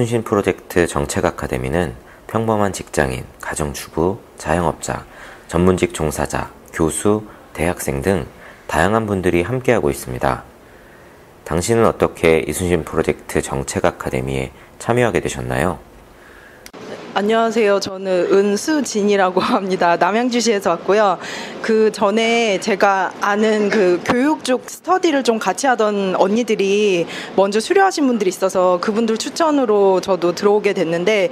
이순신 프로젝트 정책 아카데미는 평범한 직장인, 가정주부, 자영업자, 전문직 종사자, 교수, 대학생 등 다양한 분들이 함께하고 있습니다. 당신은 어떻게 이순신 프로젝트 정책 아카데미에 참여하게 되셨나요? 안녕하세요. 저는 은수진이라고 합니다. 남양주시에서 왔고요. 그 전에 제가 아는 그 교육 쪽 스터디를 좀 같이 하던 언니들이 먼저 수료하신 분들이 있어서 그분들 추천으로 저도 들어오게 됐는데,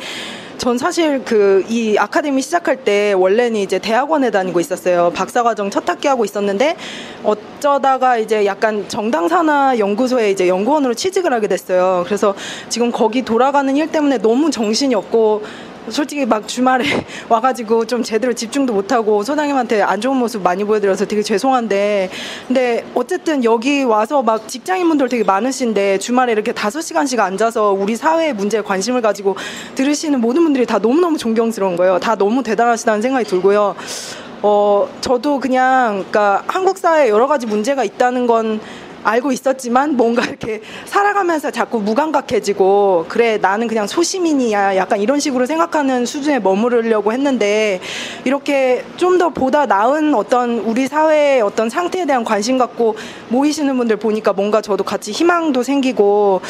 전 사실 이 아카데미 시작할 때 원래는 이제 대학원에 다니고 있었어요. 박사과정 첫 학기 하고 있었는데 어쩌다가 이제 약간 정당산하 연구소에 이제 연구원으로 취직을 하게 됐어요. 그래서 지금 거기 돌아가는 일 때문에 너무 정신이 없고, 솔직히 막 주말에 와가지고 좀 제대로 집중도 못하고 소장님한테 안 좋은 모습 많이 보여드려서 되게 죄송한데, 근데 어쨌든 여기 와서 막 직장인분들 되게 많으신데 주말에 이렇게 5시간씩 앉아서 우리 사회의 문제에 관심을 가지고 들으시는 모든 분들이 다 너무너무 존경스러운 거예요. 다 너무 대단하시다는 생각이 들고요. 저도 그냥 그러니까 한국 사회에 여러 가지 문제가 있다는 건 알고 있었지만 뭔가 이렇게 살아가면서 자꾸 무감각해지고, 그래 나는 그냥 소시민이야 약간 이런 식으로 생각하는 수준에 머무르려고 했는데, 이렇게 좀 더 보다 나은 어떤 우리 사회의 어떤 상태에 대한 관심 갖고 모이시는 분들 보니까 뭔가 저도 같이 희망도 생기고,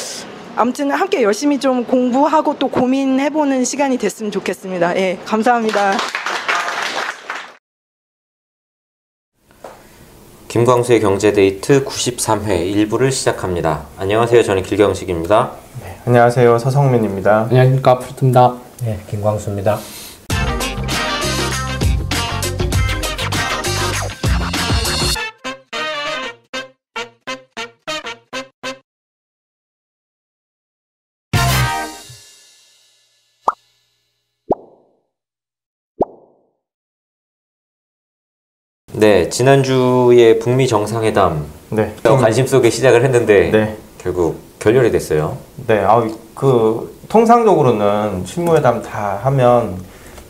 아무튼 함께 열심히 좀 공부하고 또 고민해보는 시간이 됐으면 좋겠습니다. 예, 감사합니다. 김광수의 경제데이트 93회 1부를 시작합니다. 안녕하세요. 저는 길경식입니다. 네, 안녕하세요. 서성민입니다. 안녕하십니까. 프루트입니다. 네, 김광수입니다. 네, 지난주에 북미 정상회담 관심 속에 시작을 했는데 결국 결렬이 됐어요. 네, 통상적으로는 실무회담 다 하면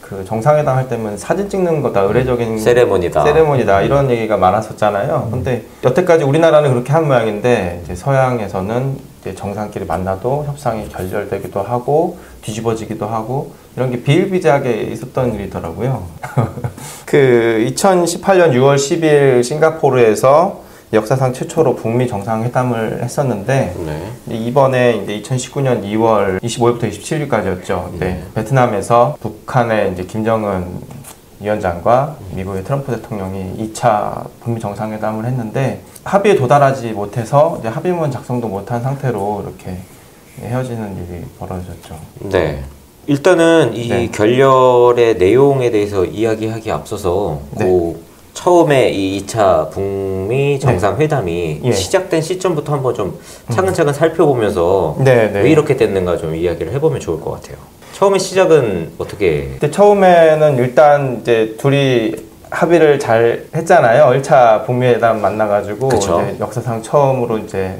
그 정상회담 할 때면 사진 찍는 거다 의례적인 세레모니다 이런 얘기가 많았었잖아요. 근데 여태까지 우리나라는 그렇게 한 모양인데, 이제 서양에서는 이제 정상끼리 만나도 협상이 결렬되기도 하고 뒤집어지기도 하고 이런 게 비일비재하게 있었던 일이더라고요. 그 2018년 6월 10일 싱가포르에서 역사상 최초로 북미 정상회담을 했었는데, 이번에 이제 2019년 2월 25일부터 27일까지였죠. 네. 베트남에서 북한의 이제 김정은 위원장과 미국의 트럼프 대통령이 2차 북미 정상회담을 했는데, 합의에 도달하지 못해서 이제 합의문 작성도 못한 상태로 이렇게 헤어지는 일이 벌어졌죠. 네. 일단은 이 결렬의 내용에 대해서 이야기하기 앞서서 처음에 이 2차 북미 정상회담이 시작된 시점부터 한번 좀 차근차근 살펴보면서 왜 이렇게 됐는가 좀 이야기를 해보면 좋을 것 같아요. 처음에 시작은 어떻게? 근데 처음에는 일단 이제 둘이 합의를 잘 했잖아요. 1차 북미 회담 만나가지고 이제 역사상 처음으로 이제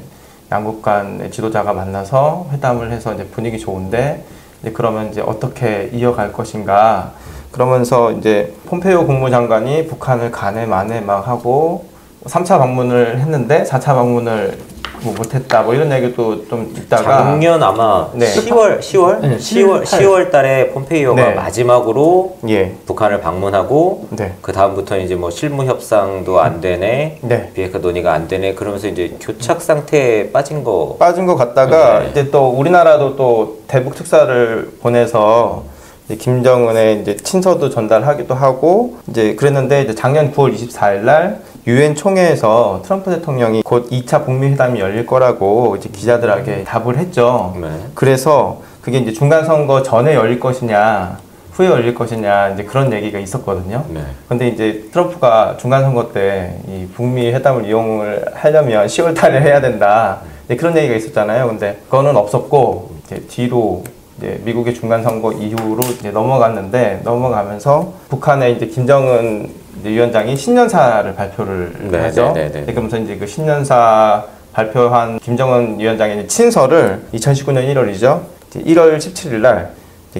양국 간의 지도자가 만나서 회담을 해서 이제 분위기 좋은데, 이제 그러면 이제 어떻게 이어갈 것인가. 그러면서 이제 폼페이오 국무장관이 북한을 가네 마네 막 하고 3차 방문을 했는데 4차 방문을 못했다 이런 얘기도 좀 있다가, 작년 아마 10월 달에 폼페이오가 마지막으로 북한을 방문하고 그 다음부터는 이제 뭐 실무 협상도 안 되네, 비핵화 논의가 안 되네, 그러면서 이제 교착 상태에 빠진 것 같다가 이제 또 우리나라도 또 대북 특사를 보내서 김정은의 이제 친서도 전달하기도 하고 이제 그랬는데, 이제 작년 9월 24일 날 유엔 총회에서 트럼프 대통령이 곧 2차 북미 회담이 열릴 거라고 이제 기자들에게 답을 했죠. 그래서 그게 이제 중간 선거 전에 열릴 것이냐 후에 열릴 것이냐 이제 그런 얘기가 있었거든요. 근데 이제 트럼프가 중간 선거 때 이 북미 회담을 이용을 하려면 10월 달에 해야 된다 그런 얘기가 있었잖아요. 근데 그거는 없었고, 이제 뒤로 이제 미국의 중간 선거 이후로 이제 넘어가면서 북한의 이제 김정은 위원장이 신년사를 발표를 하죠. 그러면서 이제 그 신년사 발표한 김정은 위원장의 친서를 2019년 1월이죠. 1월 17일 날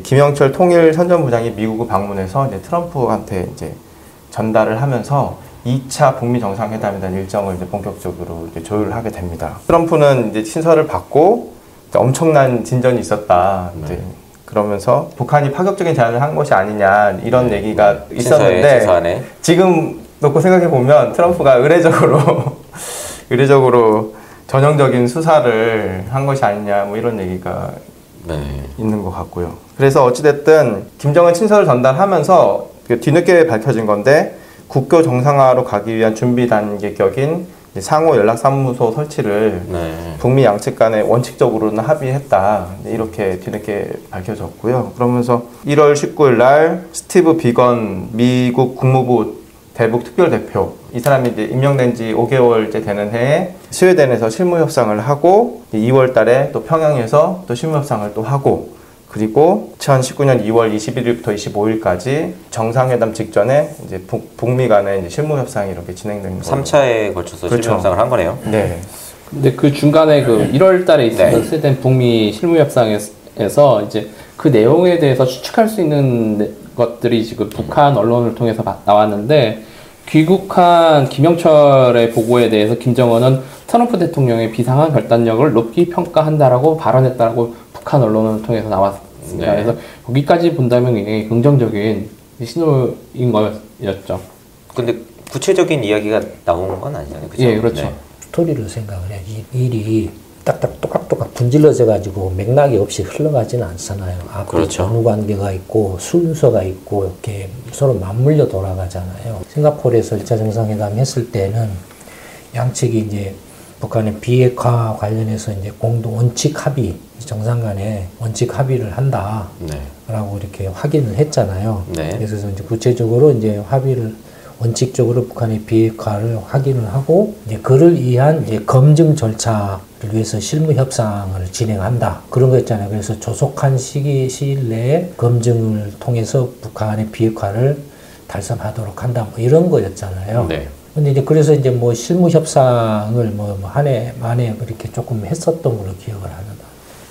김영철 통일 선전부장이 미국을 방문해서 이제 트럼프한테 이제 전달을 하면서 2차 북미 정상회담에 대한 일정을 이제 본격적으로 이제 조율을 하게 됩니다. 트럼프는 이제 친서를 받고 엄청난 진전이 있었다. 이제 그러면서 북한이 파격적인 제안을 한 것이 아니냐 이런 얘기가 있었는데 지금 놓고 생각해 보면 트럼프가 의례적으로 전형적인 수사를 한 것이 아니냐 뭐 이런 얘기가 있는 것 같고요. 그래서 어찌됐든 김정은 친서를 전달하면서 뒤늦게 밝혀진 건데 국교 정상화로 가기 위한 준비 단계격인 상호 연락사무소 설치를 북미 양측 간에 원칙적으로는 합의했다. 이렇게 뒤늦게 밝혀졌고요. 그러면서 1월 19일 날 스티브 비건 미국 국무부 대북 특별대표, 이 사람이 이제 임명된 지 5개월 이제 되는 해에 스웨덴에서 실무 협상을 하고 2월 달에 또 평양에서 또 실무 협상을 또 하고, 그리고 2019년 2월 21일부터 25일까지 정상회담 직전에 이제 북미 간의 이제 실무 협상이 이렇게 진행된 거예요. 3차에 걸쳐서 그렇죠. 실무 협상을 한 거네요. 네. 근데 그 중간에 그 1월 달에 있었던 스웨덴 북미 실무 협상에서 이제 그 내용에 대해서 추측할 수 있는 것들이 지금 북한 언론을 통해서 나왔는데, 귀국한 김영철의 보고에 대해서 김정은은 트럼프 대통령의 비상한 결단력을 높이 평가한다라고 발언했다라고 북한 언론을 통해서 나왔습니다. 그래서 거기까지 본다면 굉장히 긍정적인 신호인 거였죠. 근데 구체적인 이야기가 나온 건 아니잖아요. 그렇죠? 예, 그렇죠. 스토리를 생각을 해. 이 일이 딱딱 똑같똑같 분질러져 가지고 맥락이 없이 흘러가지는 않잖아요. 앞으로 그렇죠. 전후 관계가 있고 순서가 있고 이렇게 서로 맞물려 돌아가잖아요. 싱가포르에서 1차 정상회담 했을 때는 양측이 이제 북한의 비핵화 관련해서 이제 공동 원칙 합의, 정상 간에 원칙 합의를 한다라고 이렇게 확인을 했잖아요. 그래서 이제 구체적으로 이제 합의를 원칙적으로 북한의 비핵화를 확인을 하고, 이제 그를 위한 이제 검증 절차를 위해서 실무 협상을 진행한다. 그런 거였잖아요. 그래서 조속한 시일 내에 검증을 통해서 북한의 비핵화를 달성하도록 한다. 뭐 이런 거였잖아요. 근데 이제 그래서 이제 뭐 실무 협상을 뭐 한 해 만에 그렇게 조금 했었던 걸로 기억을 합니다.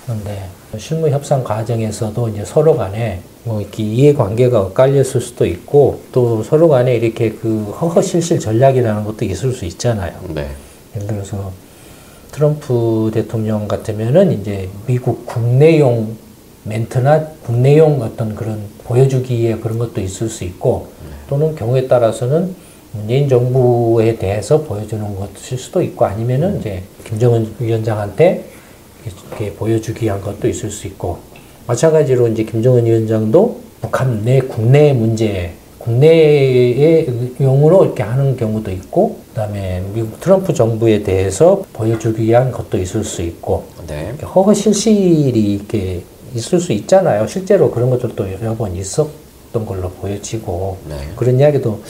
그런데 실무 협상 과정에서도 이제 서로 간에 뭐 이렇게 이해관계가 엇갈렸을 수도 있고, 또 서로 간에 이렇게 그 허허실실 전략이라는 것도 있을 수 있잖아요. 예를 들어서 트럼프 대통령 같으면은 이제 미국 국내용 멘트나 국내용 어떤 그런 보여주기에 그런 것도 있을 수 있고, 또는 경우에 따라서는 문재인 정부에 대해서 보여주는 것일 수도 있고, 아니면은 이제 김정은 위원장한테 이렇게 보여주기 위한 것도 있을 수 있고, 마찬가지로 이제 김정은 위원장도 북한 내 국내 문제, 국내의 용으로 이렇게 하는 경우도 있고, 그다음에 미국 트럼프 정부에 대해서 보여주기 위한 것도 있을 수 있고, 허허실실이 이렇게 있을 수 있잖아요. 실제로 그런 것들도 여러 번 있었던 걸로 보여지고, 그런 이야기도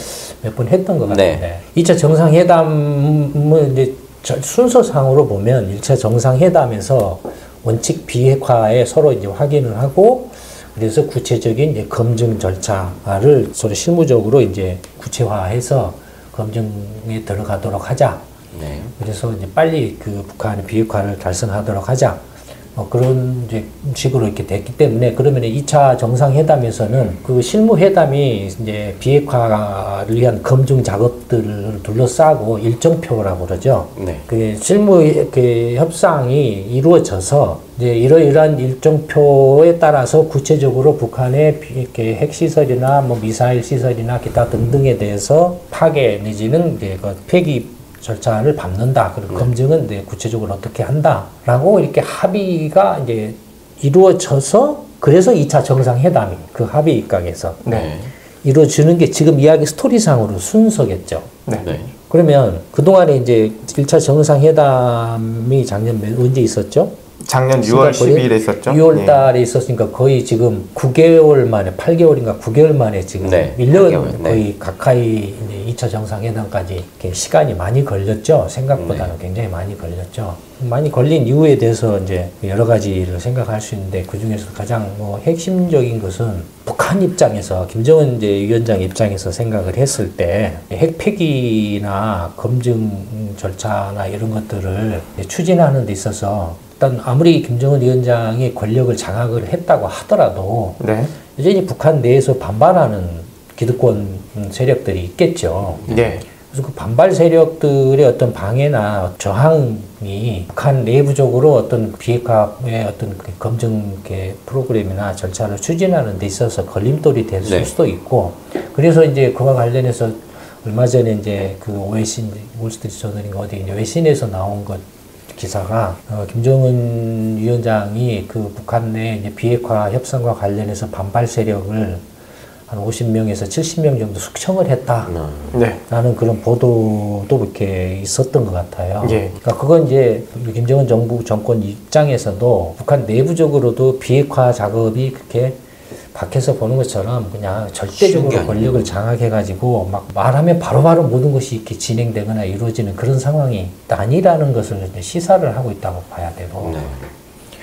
몇 번 했던 것 같은데, 2차 정상회담은 이제 순서상으로 보면 1차 정상회담에서 원칙 비핵화에 서로 이제 확인을 하고, 그래서 구체적인 이제 검증 절차를 서로 실무적으로 이제 구체화해서 검증에 들어가도록 하자. 그래서 이제 빨리 그 북한의 비핵화를 달성하도록 하자. 그런 이제 식으로 이렇게 됐기 때문에, 그러면 2차 정상회담에서는 그 실무회담이 이제 비핵화를 위한 검증 작업들을 둘러싸고 일정표라고 그러죠. 그 실무 이렇게 협상이 이루어져서 이제 이러이러한 일정표에 따라서 구체적으로 북한의 이렇게 핵시설이나 뭐 미사일 시설이나 기타 등등에 대해서 파괴 내지는 이제 그 폐기 절차를 밟는다. 그리고 검증은 이제 구체적으로 어떻게 한다라고 이렇게 합의가 이제 이루어져서, 그래서 2차 정상회담이 그 합의 입각에서 이루어지는 게 지금 이야기 스토리상으로 순서겠죠. 그러면 그동안에 이제 1차 정상회담이 작년 언제 있었죠? 작년 6월 10일에 있었죠. 6월 달에 있었으니까 거의 지금 9개월 만에, 8개월인가 9개월 만에 지금 거의 가까이 이제 2차 정상회담까지 이렇게 시간이 많이 걸렸죠. 생각보다는 굉장히 많이 걸렸죠. 많이 걸린 이유에 대해서 이제 여러 가지를 생각할 수 있는데, 그 중에서 가장 뭐 핵심적인 것은 북한 입장에서, 김정은 이제 위원장 입장에서 생각을 했을 때 핵 폐기나 검증 절차나 이런 것들을 추진하는 데 있어서 일단 아무리 김정은 위원장이 권력을 장악을 했다고 하더라도 여전히 북한 내에서 반발하는 기득권 세력들이 있겠죠. 그래서 그 반발 세력들의 어떤 방해나 저항이 북한 내부적으로 어떤 비핵화의 어떤 그 검증 프로그램이나 절차를 추진하는 데 있어서 걸림돌이 될 네. 수도 있고, 그래서 이제 그와 관련해서 얼마 전에 이제 그 외신, 월스트리트 저널인가 어디 이제 외신에서 나온 것 기사가 김정은 위원장이 그 북한 내 이제 비핵화 협상과 관련해서 반발 세력을 한 50명에서 70명 정도 숙청을 했다. 네. 라는 그런 보도도 이렇게 있었던 것 같아요. 예. 그러니까 그건 이제 김정은 정권 입장에서도 북한 내부적으로도 비핵화 작업이 그렇게 밖에서 보는 것처럼 그냥 절대적으로 권력을 장악해가지고 막 말하면 바로바로 모든 것이 이렇게 진행되거나 이루어지는 그런 상황이 아니라는 것을 이제 시사를 하고 있다고 봐야 되고. 네.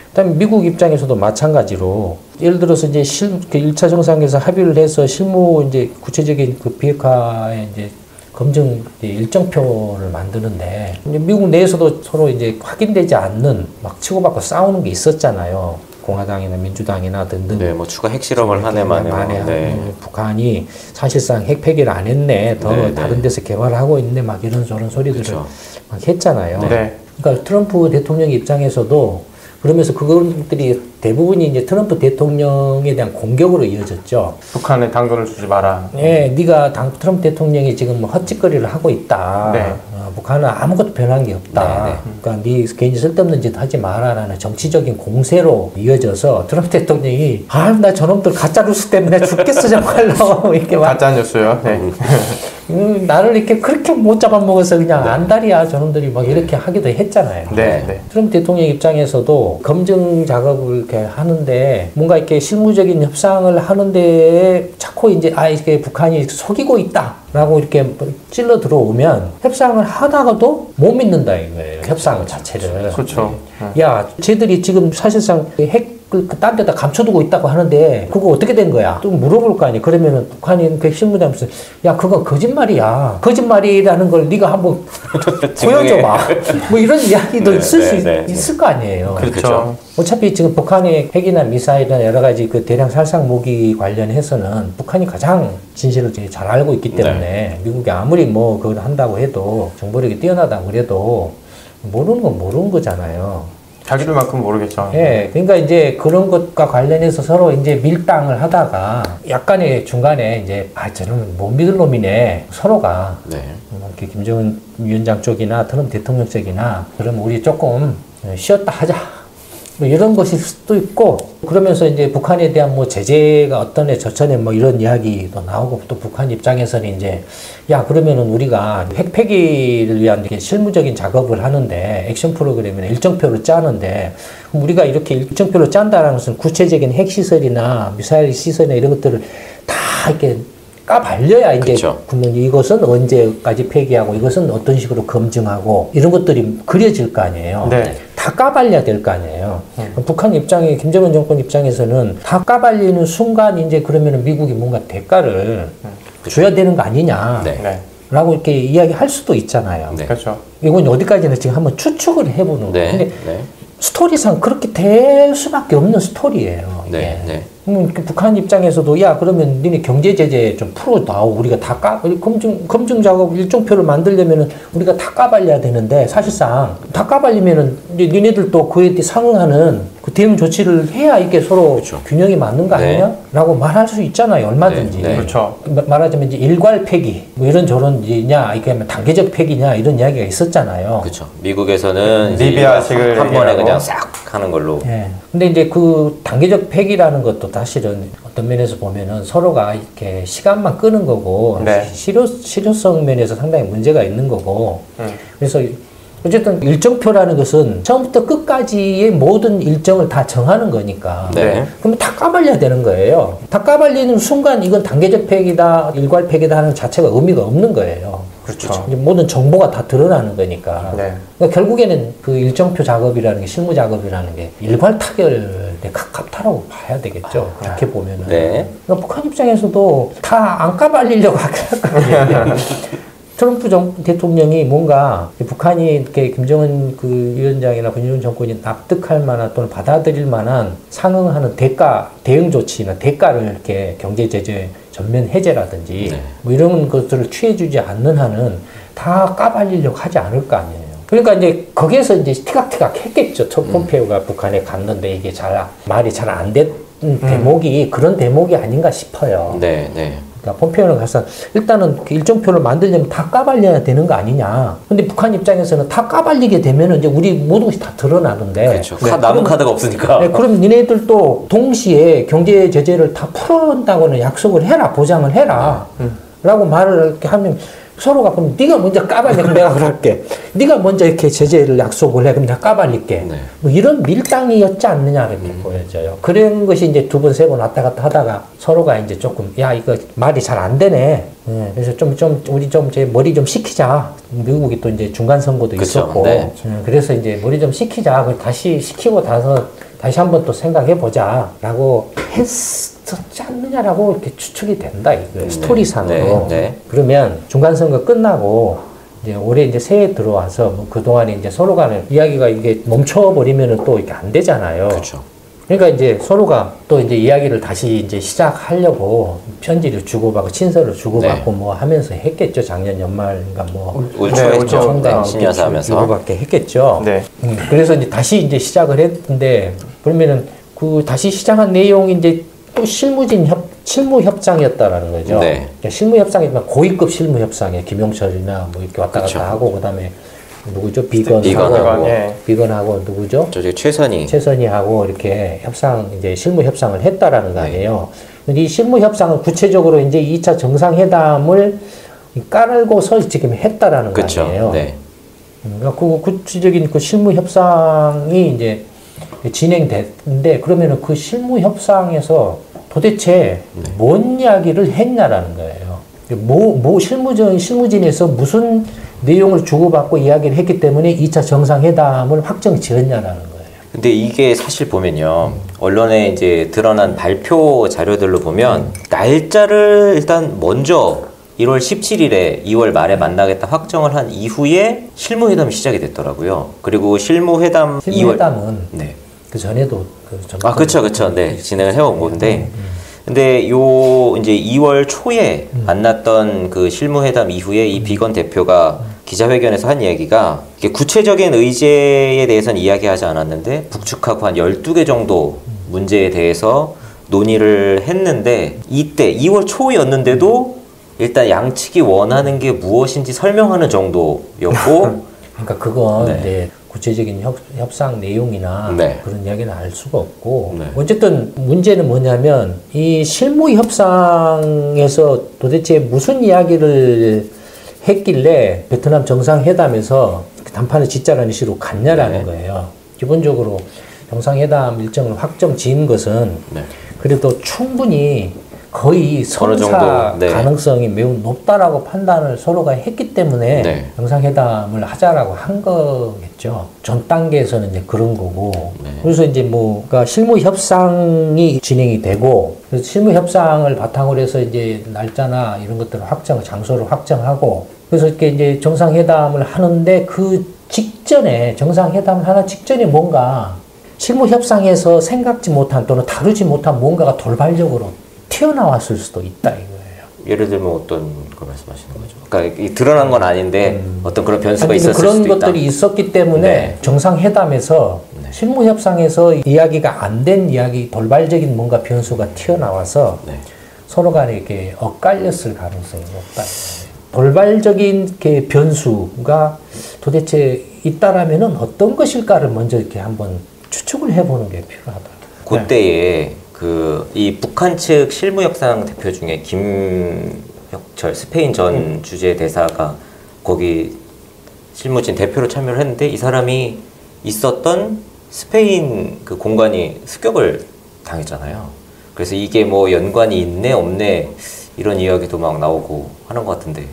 그다음에 미국 입장에서도 마찬가지로 예를 들어서 이제 그 1차 정상에서 합의를 해서 실무 이제 구체적인 그 비핵화의 이제 검증 일정표를 만드는데 이제 미국 내에서도 서로 이제 확인되지 않는 막 치고받고 싸우는 게 있었잖아요. 공화당이나 민주당이나 등등. 네, 뭐 추가 핵실험을 한 해 만에. 네. 북한이 사실상 핵 폐기를 안 했네. 더 네, 다른 데서 개발하고 있네. 막 이런 저런 소리들을 그렇죠. 막 했잖아요. 네. 그러니까 트럼프 대통령 입장에서도 그러면서 그것들이 대부분이 이제 트럼프 대통령에 대한 공격으로 이어졌죠. 북한에 당근을 주지 마라. 네, 네가 트럼프 대통령이 지금 뭐 헛짓거리를 하고 있다. 네. 북한은 아무것도 변한 게 없다. 네, 네. 그러니까 네 괜히 쓸데없는 짓 하지 마라라는 정치적인 공세로 이어져서 트럼프 대통령이 나 저놈들 가짜 뉴스 때문에 죽겠어 정말로 이렇게 막 가짜 뉴스요. 네. 나를 이렇게 그렇게 못 잡아먹어서 그냥 안달이야 저놈들이 막 이렇게 하기도 했잖아요. 네. 네. 트럼프 대통령 입장에서도 검증 작업을 이렇게 하는데 뭔가 이렇게 실무적인 협상을 하는데 자꾸 이제 이게 북한이 속이고 있다라고 이렇게 찔러 들어오면 협상을 하다가도 못 믿는다 이거예요. 협상 자체를. 그렇죠. 야, 쟤들이 지금 사실상 핵 딴 데다 감춰두고 있다고 하는데 그거 어떻게 된 거야? 또 물어볼 거 아니야. 그러면은 북한이 그 신문하면서 야 그건 거짓말이야. 거짓말이라는 걸 네가 한번 보여줘봐. 뭐 이런 이야기도 네, 쓸 수 네, 네. 있을 거 아니에요. 그렇죠. 어차피 지금 북한의 핵이나 미사일이나 여러 가지 그 대량 살상 무기 관련해서는 북한이 가장 진실을 되게 잘 알고 있기 때문에 미국이 아무리 뭐 그걸 한다고 해도 정보력이 뛰어나다고 그래도 모르는 건 모르는 거잖아요. 자기들만큼 모르겠죠. 예, 그러니까 이제 그런 것과 관련해서 서로 이제 밀당을 하다가 약간의 중간에 이제 저는 못 믿을 놈이네 서로가 네. 이렇게 김정은 위원장 쪽이나 트럼프 대통령 쪽이나 그럼 우리 조금 쉬었다 하자. 뭐 이런 것일 수도 있고 그러면서 이제 북한에 대한 뭐 제재가 어떤 애 저천에 뭐 이런 이야기도 나오고 또 북한 입장에서는 이제 야 그러면은 우리가 핵 폐기를 위한 이렇게 실무적인 작업을 하는데 액션 프로그램이나 일정표를 짜는데 그럼 우리가 이렇게 일정표를 짠다라는 것은 구체적인 핵 시설이나 미사일 시설이나 이런 것들을 다 이렇게 까발려야 이제 그쵸. 그러면 이것은 언제까지 폐기하고 이것은 어떤 식으로 검증하고 이런 것들이 그려질 거 아니에요. 네. 다 까발려야 될 거 아니에요. 북한 입장에 김정은 정권 입장에서는 다 까발리는 순간 이제 그러면은 미국이 뭔가 대가를 줘야 되는 거 아니냐. 네. 네. 라고 이렇게 이야기할 수도 있잖아요. 네. 그렇죠. 이건 어디까지는 지금 한번 추측을 해보는 거예요. 네. 근데 네. 스토리상 그렇게 될 수밖에 없는 스토리예요. 네. 이게. 네. 북한 입장에서도 야 그러면 니네 경제 제재 좀 풀어다오 우리가 다 검증 작업 일정표를 만들려면은 우리가 다 까발려야 되는데 사실상 다 까발리면은 이제 니네들도 그에 상응하는 그 대응 조치를 해야 이게 서로 그렇죠. 균형이 맞는 거 네. 아니냐라고 말할 수 있잖아요 얼마든지. 네. 네. 그렇죠. 말하자면 이제 일괄 폐기 뭐 이런 저런이냐 이게 뭐 단계적 폐기냐 이런 이야기가 있었잖아요. 그렇죠. 미국에서는 이제 리비아식을 한 번에 얘기하고. 그냥 싹 하는 걸로. 예. 근데 이제 그 단계적 폐기라는 것도 사실은 어떤 면에서 보면은 서로가 이렇게 시간만 끄는 거고 네. 실효성 면에서 상당히 문제가 있는 거고 그래서 어쨌든 일정표라는 것은 처음부터 끝까지의 모든 일정을 다 정하는 거니까 네. 그러면 다 까발려야 되는 거예요. 다 까발리는 순간 이건 단계적 폐기다 일괄 폐기다 하는 자체가 의미가 없는 거예요. 그렇죠. 이제 모든 정보가 다 드러나는 거니까. 네. 그러니까 결국에는 그 일정표 작업이라는 게 실무 작업이라는 게 일괄 타결에 가깝다라고 봐야 되겠죠. 그렇게 보면은. 네. 그러니까 북한 입장에서도 다 안 까발리려고 할 거예요. 트럼프 대통령이 뭔가 북한이 이렇게 김정은 그 위원장이나 김정은 정권이 납득할 만한 또는 받아들일 만한 상응하는 대응 조치나 대가를 이렇게 경제 제재 전면 해제라든지 네. 뭐 이런 것들을 취해주지 않는 한은 다 까발리려고 하지 않을 거 아니에요. 그러니까 이제 거기에서 이제 티각티각 했겠죠. 폼페이오가 북한에 갔는데 이게 말이 잘 안 된 대목이 그런 대목이 아닌가 싶어요. 네, 네. 그러니까 폼페이오는 가서 일단은 그 일정표를 만들려면 다 까발려야 되는 거 아니냐. 근데 북한 입장에서는 다 까발리게 되면은 이제 우리 모든 것이 다 드러나는데. 그렇죠. 남은 카드가 없으니까. 네, 그럼 니네들도 동시에 경제 제재를 다 풀어온다고는 약속을 해라, 보장을 해라. 라고 말을 이렇게 하면 서로가 그럼 네가 먼저 까발려, 그럼 내가 그럴게. 네가 먼저 이렇게 제재를 약속을 해, 그럼 내가 까발릴게. 네. 뭐 이런 밀당이었지 않느냐 이렇게 보여져요. 그런 것이 이제 두 번, 세 번 왔다 갔다 하다가 서로가 이제 조금 야 이거 말이 잘 안 되네. 네, 그래서 우리 제 머리 좀 식히자. 미국이 또 이제 중간 선거도 그쵸, 있었고, 네. 그래서 이제 머리 좀 식히자. 그걸 다시 식히고 다시 한번 또 생각해 보자라고 했었지 않느냐라고 이렇게 추측이 된다 이거 스토리상으로. 네. 그러면 중간 선거 끝나고 이제 올해 이제 새해 들어와서 뭐 그동안에 이제 서로 간에 이야기가 이게 멈춰버리면은 또 이렇게 안 되잖아요. 그렇죠. 그러니까 이제 서로가 또 이제 이야기를 다시 이제 시작하려고 편지를 주고받고 친서를 주고받고 뭐 하면서 했겠죠. 작년 연말인가 뭐 올 초에 했죠. 네, 신년사 하면서. 주고받게 했겠죠. 네. 그래서 이제 다시 이제 시작을 했는데 그러면은 그 다시 시작한 내용이 이제 또 실무 협상이었다라는 거죠. 네. 그러니까 실무 협상이지만 고위급 실무 협상에 김용철이나 뭐 이렇게 왔다 갔다 하고 그다음에 누구죠? 비건하고 누구죠? 저기 최선희하고 이렇게 이제 실무 협상을 했다라는 거 아니에요. 근데 이 실무 협상은 구체적으로 이제 2차 정상회담을 깔고서 지금 했다라는 거 아니에요. 네. 그러니까 그 구체적인 그 실무 협상이 이제 진행됐는데 그러면은 그 실무 협상에서 도대체 뭔 이야기를 했냐라는 거예요. 실무진에서 무슨 내용을 주고받고 이야기를 했기 때문에 2차 정상회담을 확정 지었냐라는 거예요. 근데 이게 사실 보면요. 언론에 이제 드러난 발표 자료들로 보면 날짜를 일단 먼저 1월 17일에 2월 말에 만나겠다 확정을 한 이후에 실무회담이 시작이 됐더라고요. 그리고 실무회담은 네. 그 전에도 그쵸. 네. 진행을 해온 건데 근데 요 이제 2월 초에 만났던 그 실무회담 이후에 이 비건 대표가 기자회견에서 한 이야기가 이게 구체적인 의제에 대해서는 이야기하지 않았는데 북측하고 한 12개 정도 문제에 대해서 논의를 했는데 이때 2월 초였는데도 일단 양측이 원하는 게 무엇인지 설명하는 정도였고 그러니까 그건 이제 구체적인 협상 내용이나 그런 이야기는 알 수가 없고 어쨌든 문제는 뭐냐면 이 실무 협상에서 도대체 무슨 이야기를 했길래 베트남 정상회담에서 단판을 짓자라는 식으로 갔냐라는 거예요. 기본적으로 정상회담 일정을 확정 지은 것은 그래도 충분히 거의 성사 가능성이 매우 높다라고 판단을 서로가 했기 때문에 정상회담을 하자라고 한 거겠죠. 전 단계에서는 이제 그런 거고. 그래서 이제 그러니까 실무 협상이 진행이 되고, 그래서 실무 협상을 바탕으로 해서 이제 날짜나 이런 것들을 장소를 확정하고, 그래서 이렇게 이제 정상회담을 하는데 그 직전에, 정상회담을 하는 직전에 뭔가 실무 협상에서 생각지 못한 또는 다루지 못한 뭔가가 돌발적으로 튀어나왔을 수도 있다 이거예요. 예를 들면 어떤 걸 말씀하시는 거죠? 그러니까 이 드러난 건 아닌데 어떤 그런 변수가 있었을 수도 있다. 그런 것들이 있었기 때문에 정상회담에서 실무 협상에서 이야기가 안 된 이야기, 돌발적인 뭔가 변수가 튀어나와서 서로 간에 이렇게 엇갈렸을 가능성이 높다. 돌발적인 변수가 도대체 있다라면은 어떤 것일까를 먼저 이렇게 한번 추측을 해보는 게 필요하다. 그때에 이 북한 측 실무협상 대표 중에 김혁철 스페인 전 주재 대사가 거기 실무진 대표로 참여를 했는데 이 사람이 있었던 스페인 그 공간이 습격을 당했잖아요. 그래서 이게 뭐 연관이 있네 없네 이런 이야기도 막 나오고 하는 것 같은데.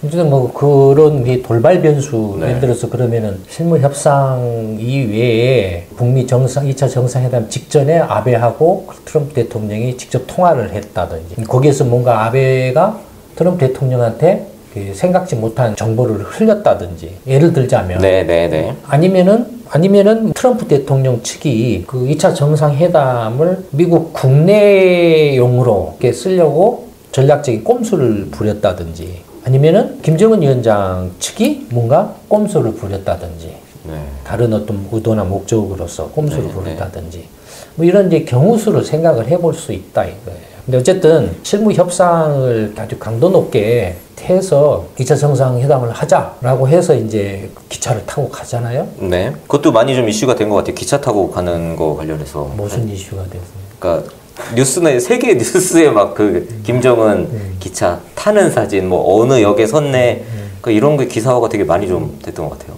어쨌든 그런 게 돌발 변수, 예를 들어서 그러면은 실무 협상 이외에 북미 2차 정상회담 직전에 아베하고 트럼프 대통령이 직접 통화를 했다든지, 거기에서 뭔가 아베가 트럼프 대통령한테 그 생각지 못한 정보를 흘렸다든지 예를 들자면 네네네. 아니면은 트럼프 대통령 측이 그 2차 정상회담을 미국 국내용으로 이렇게 쓰려고 전략적인 꼼수를 부렸다든지 아니면은 김정은 위원장 측이 뭔가 꼼수를 부렸다든지 네. 다른 어떤 의도나 목적으로서 꼼수를 네, 부렸다든지 뭐 이런 이제 경우수를 생각을 해볼 수 있다 이거예요. 근데 어쨌든 실무 협상을 아주 강도 높게 해서 2차 정상회담을 하자라고 해서 이제 기차를 타고 가잖아요. 네. 그것도 많이 좀 이슈가 된 것 같아요. 기차 타고 가는 거 관련해서. 무슨 이슈가 됐습니까? 그러니까 뉴스는 세계 뉴스에 막 그 김정은 기차 타는 사진, 뭐 어느 역에 섰네, 그 이런 게 기사화가 되게 많이 좀 됐던 것 같아요.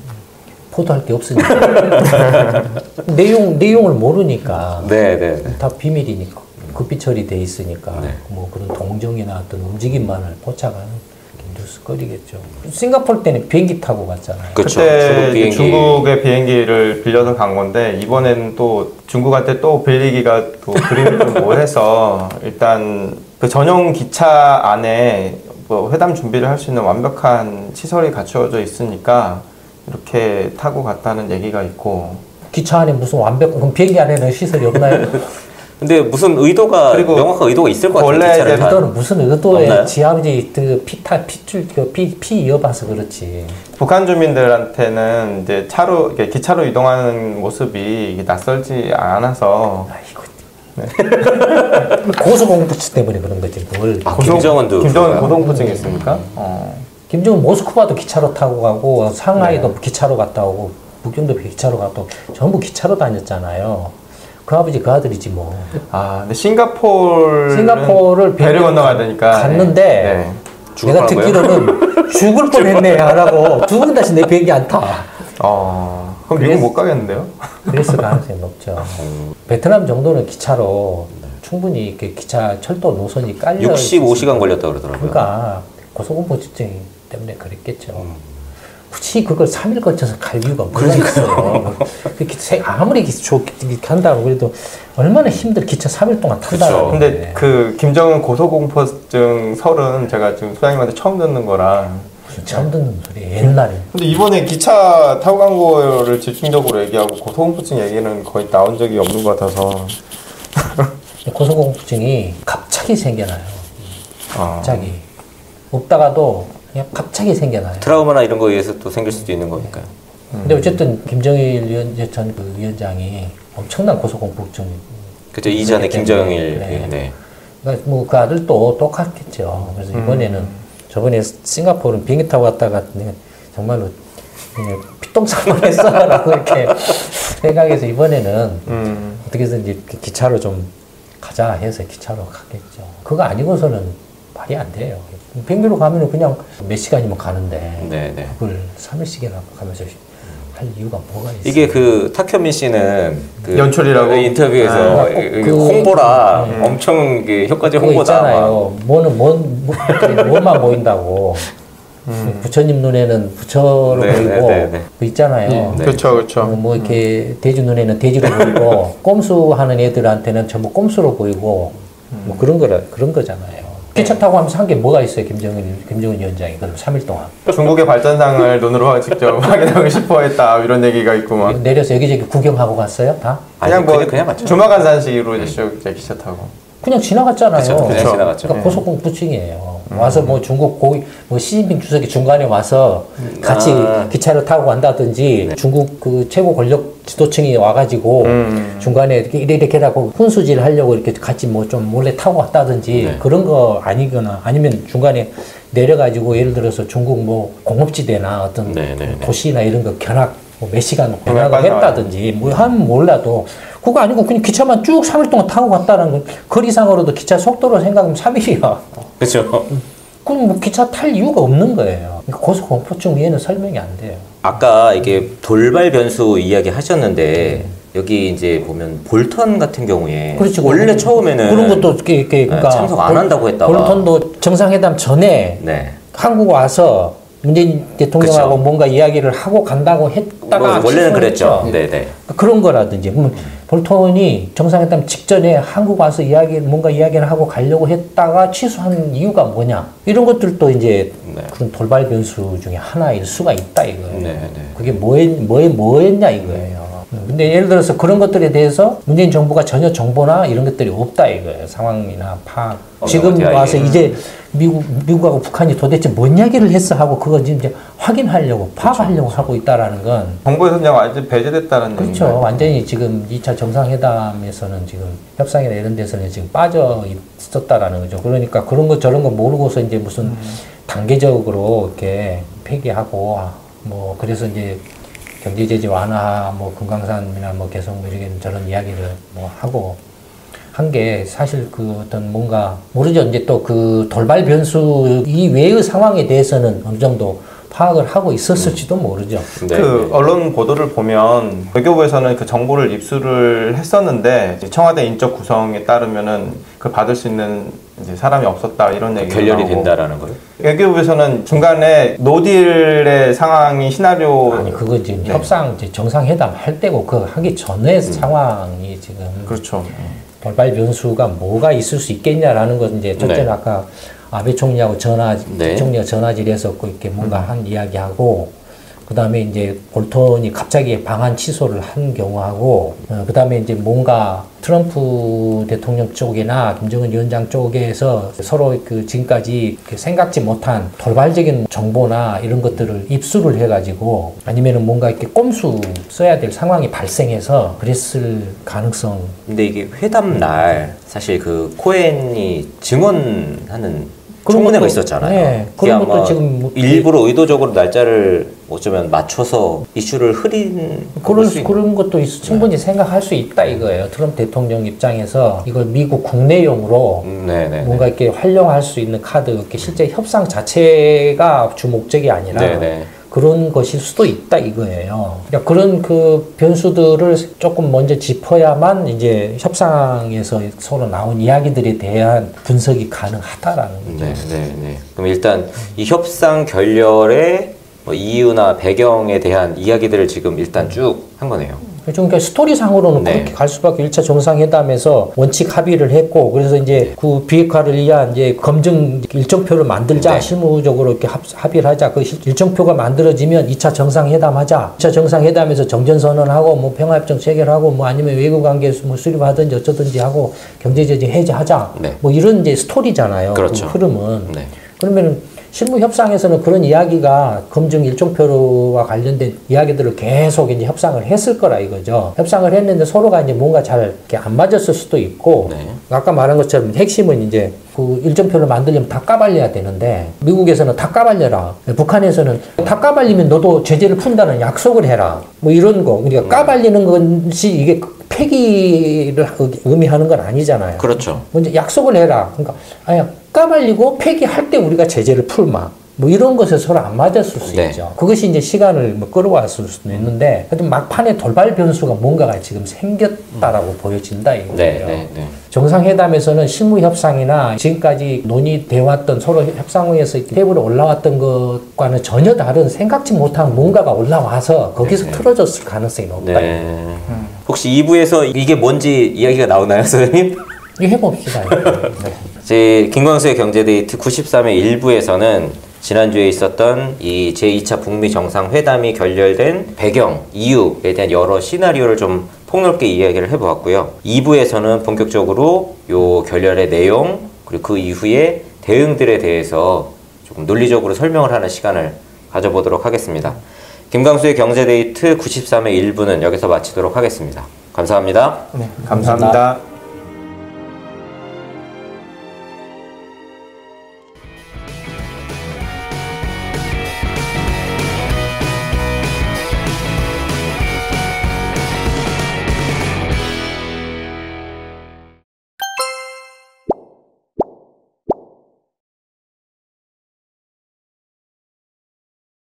포도할 게 없으니까 내용을 모르니까 네네. 다 비밀이니까 급비 처리돼 있으니까 네. 뭐 그런 동정이나 어떤 움직임만을 포착하는 뉴스거리겠죠. 싱가포르 때는 비행기 타고 갔잖아요. 그렇죠. 그때 중국의 비행기를 빌려서 간 건데 이번에는 또 중국한테 또 빌리기가 또 그림이 좀 뭐해서 일단 그 전용 기차 안에 뭐 회담 준비를 할 수 있는 완벽한 시설이 갖추어져 있으니까 이렇게 타고 갔다는 얘기가 있고 기차 안에 무슨 그럼 비행기 안에는 시설이 없나요? 근데 무슨 의도가 그리고 명확한 의도가 있을 것 같아요. 원래 기차를 이제 타는. 의도는 무슨 의도에 없나요? 지하지 그 피 이어봐서 그렇지. 북한 주민들한테는 이제 이렇게 기차로 이동하는 모습이 낯설지 않아서 고소공포증 때문에 그런 거지 뭘. 김정은도 그런가요? 고동포증이 있습니까? 김정은 모스크바도 기차로 타고 가고 상하이도 기차로 갔다 오고 북경도 기차로 갔다 오고 전부 기차로 다녔잖아요. 그 아버지 그 아들이지 뭐. 근데 싱가포르를 배를 건너가야 되니까 갔는데 내가 듣기로는 죽을 뻔했네 안 하고 두 번 다시 내 비행기 안 타. 그럼 미국 못 가겠는데요? 그랬을 가능성이 높죠. 베트남 정도는 기차로 충분히 이렇게 기차 철도 노선이 깔려 65시간 걸렸다고 그러더라고요. 그러니까 고소공포증 때문에 그랬겠죠. 굳이 그걸 3일 거쳐서 갈 이유가 뭐가 있어요. 아무리 한다고 그래도 얼마나 기차 3일 동안 탄다고. 근데 그 김정은 고소공포증 설은 제가 지금 소장님한테 처음 듣는 거라. 처음 듣는 소리 옛날에. 근데 이번에 기차 타고 간 거를 집중적으로 얘기하고 고소공포증 얘기는 거의 나온 적이 없는 것 같아서. 고소공포증이 갑자기 생겨나요. 갑자기. 없다가도 그냥 갑자기 생겨나요. 트라우마나 이런 거에 의해서 또 생길 수도 있는 거니까요. 근데 어쨌든 김정일 전 그 위원장이 엄청난 고소공포증. 그죠. 이전에 김정일. 네. 네. 그러니까 뭐 그 아들도 똑같겠죠. 그래서 이번에는 저번에 싱가포르는 비행기 타고 갔다가 정말로 피똥싸만 했어라고 이렇게 생각해서 이번에는 어떻게 해서든지 기차로 좀 가자 해서 기차로 갔겠죠. 그거 아니고서는 말이 안 돼요. 비행기로 가면은 그냥 몇 시간이면 가는데 네네. 그걸 3일씩이나 가면서 할 이유가 뭐가 있어요? 이게 그 탁현민 씨는 그 연출이라고? 인터뷰에서 홍보라 엄청 효과적 그거 홍보다. 있잖아요. 뭐만 보인다고. 부처님 눈에는 부처로 보이고 그 있잖아요. 그렇죠. 뭐 이렇게 돼지 눈에는 돼지로 보이고 꼼수하는 애들한테는 전부 꼼수로 보이고 뭐 그런 거잖아요. 기차 타고 하면서 한 게 뭐가 있어요, 김정은 위원장이 그럼 3일 동안 중국의 발전상을 눈으로 직접 확인하고 싶어했다 이런 얘기가 있고 막 내려서 여기저기 구경하고 갔어요, 다? 그냥 그냥 맞죠. 주마간산식으로 이제 기차 타고 그냥 지나갔잖아요. 그냥 지나갔죠. 그러니까 고소공포증이에요. 와서 뭐 중국 뭐 시진핑 주석이 중간에 와서 같이 기차를 타고 간다든지 중국 그 최고 권력 지도층이 와가지고 중간에 이렇게 하고 훈수질 하려고 이렇게 같이 뭐 좀 몰래 타고 갔다든지 그런 거 아니거나 아니면 중간에 내려가지고 예를 들어서 중국 뭐 공업지대나 어떤 도시나 이런 거 견학 몇 시간 견학을 했다든지 뭐 하면 몰라도 그거 아니고 그냥 기차만 쭉 3일 동안 타고 갔다는 건 거리상으로도 기차 속도로 생각하면 3일이야. 그렇죠. 그럼 뭐 기차 탈 이유가 없는 거예요. 그러니까 고소공포증 위에는 설명이 안 돼요. 아까 이게 돌발 변수 이야기 하셨는데 여기 이제 보면 볼턴 같은 경우에 그렇지, 원래 처음에는 그런 것도 이렇게 그러니까 참석 안 한다고 했다가 볼턴도 정상회담 전에 한국 와서 문재인 대통령하고 그쵸. 뭔가 이야기를 하고 간다고 했다가 원래는 그랬죠. 네네. 그런 거라든지 볼턴이 정상회담 직전에 한국 와서 뭔가 이야기를 하고 가려고 했다가 취소한 이유가 뭐냐. 이런 것들도 이제 그런 돌발 변수 중에 하나일 수가 있다 이거예요. 그게 뭐였냐 이거예요. 근데 예를 들어서 그런 것들에 대해서 문재인 정부가 전혀 정보나 이런 것들이 없다 이거예요. 상황이나 파악. 지금 와서 이제 미국하고 북한이 도대체 뭔 이야기를 했어 하고 그거 이제 확인하려고 파악하려고 하고 있다라는 건 정보에서 그냥 완전히 배제됐다는 그렇죠. 얘기인가요? 완전히 지금 2차 정상회담에서는 지금 협상이나 이런 데서는 지금 빠져 있었다라는 거죠. 그러니까 그런 거 저런 거 모르고서 이제 무슨 단계적으로 이렇게 폐기하고 뭐 그래서 이제 경제 제재 완화, 뭐 금강산이나 뭐 계속 뭐 이렇게 저런 이야기를 뭐 하고 한 게 사실 그 어떤 뭔가 모르죠. 이제 또 그 돌발 변수 이외의 상황에 대해서는 어느 정도 파악을 하고 있었을지도 모르죠. 그 언론 보도를 보면 외교부에서는 그 정보를 입수를 했었는데 청와대 인적 구성에 따르면은 그 받을 수 있는 이제 사람이 없었다 이런 얘기가 결렬이 나오고. 된다라는 거예요? 외교부에서는 중간에 노딜의 상황이 시나리오 아니 그거 지금 협상 이제 정상회담 할 때고 그 하기 전에 상황이 지금 그렇죠. 돌발 변수가 뭐가 있을 수 있겠냐라는 건 이제 첫째는 아까 아베 총리하고 총리가 전화질에서 이렇게 뭔가 한 이야기하고 그 다음에 이제 볼턴이 갑자기 방한 취소를 한 경우하고 그 다음에 이제 뭔가 트럼프 대통령 쪽이나 김정은 위원장 쪽에서 서로 그 지금까지 생각지 못한 돌발적인 정보나 이런 것들을 입수를 해가지고 아니면은 뭔가 이렇게 꼼수 써야 될 상황이 발생해서 그랬을 가능성. 근데 이게 회담 날 사실 그 코엔이 증언하는 청문회가 있었잖아요. 네, 그런 것도 지금 일부러 의도적으로 날짜를 어쩌면 맞춰서 이슈를 흐린 그런 것도 충분히 생각할 수 있다 이거예요. 트럼프 대통령 입장에서 이걸 미국 국내용으로 뭔가 이렇게 활용할 수 있는 카드, 이렇게 실제 협상 자체가 주 목적이 아니라 그런 것일 수도 있다 이거예요. 그러니까 그런 그 변수들을 조금 먼저 짚어야만 이제 협상에서 서로 나온 이야기들에 대한 분석이 가능하다라는 거죠. 그럼 일단 이 협상 결렬의 뭐 이유나 배경에 대한 이야기들을 지금 일단 쭉 한 거네요. 그러니까 스토리상으로는 그렇게 갈 수밖에 1차 정상회담에서 원칙 합의를 했고 그래서 이제 그 비핵화를 위한 이제 검증 일정표를 만들자 실무적으로 이렇게 합의를 하자. 그 일정표가 만들어지면 2차 정상회담 하자. 2차 정상회담에서 정전선언하고 뭐 평화협정 체결하고 뭐 아니면 외교관계 뭐 수립하든지 어쩌든지 하고 경제제재 해제하자. 뭐 이런 이제 스토리잖아요. 그렇죠. 그 흐름은. 그러면은 실무 협상에서는 그런 이야기가 검증 일정표와 관련된 이야기들을 계속 이제 협상을 했을 거라 이거죠. 협상을 했는데 서로가 이제 뭔가 잘 이렇게 안 맞았을 수도 있고, 아까 말한 것처럼 핵심은 이제 그 일정표를 만들려면 다 까발려야 되는데, 미국에서는 다 까발려라. 북한에서는 다 까발리면 너도 제재를 푼다는 약속을 해라. 뭐 이런 거. 그러니까 까발리는 것이 이게 폐기를 의미하는 건 아니잖아요. 그렇죠. 먼저 약속을 해라. 그러니까, 까발리고 폐기할 때 우리가 제재를 풀마. 뭐 이런 것에 서로 안 맞았을 수 있죠. 그것이 이제 시간을 뭐 끌어왔을 수도 있는데, 하여튼 막판에 돌발 변수가 뭔가가 지금 생겼다라고 보여진다 이거예요. 정상회담에서는 실무 협상이나 지금까지 논의되어 왔던 서로 협상회에서 테이블에 올라왔던 것과는 전혀 다른 생각지 못한 뭔가가 올라와서 거기서 틀어졌을 가능성이 높다. 혹시 2부에서 이게 뭔지 이야기가 나오나요, 선생님? 이거 해봅시다. 제 김광수의 경제데이트 93회 1부에서는 지난주에 있었던 이 제2차 북미 정상회담이 결렬된 배경, 이유에 대한 여러 시나리오를 좀 폭넓게 이야기를 해보았고요. 2부에서는 본격적으로 요 결렬의 내용, 그리고 그 이후의 대응들에 대해서 조금 논리적으로 설명을 하는 시간을 가져보도록 하겠습니다. 김광수의 경제데이트 93회 1부는 여기서 마치도록 하겠습니다. 감사합니다. 감사합니다.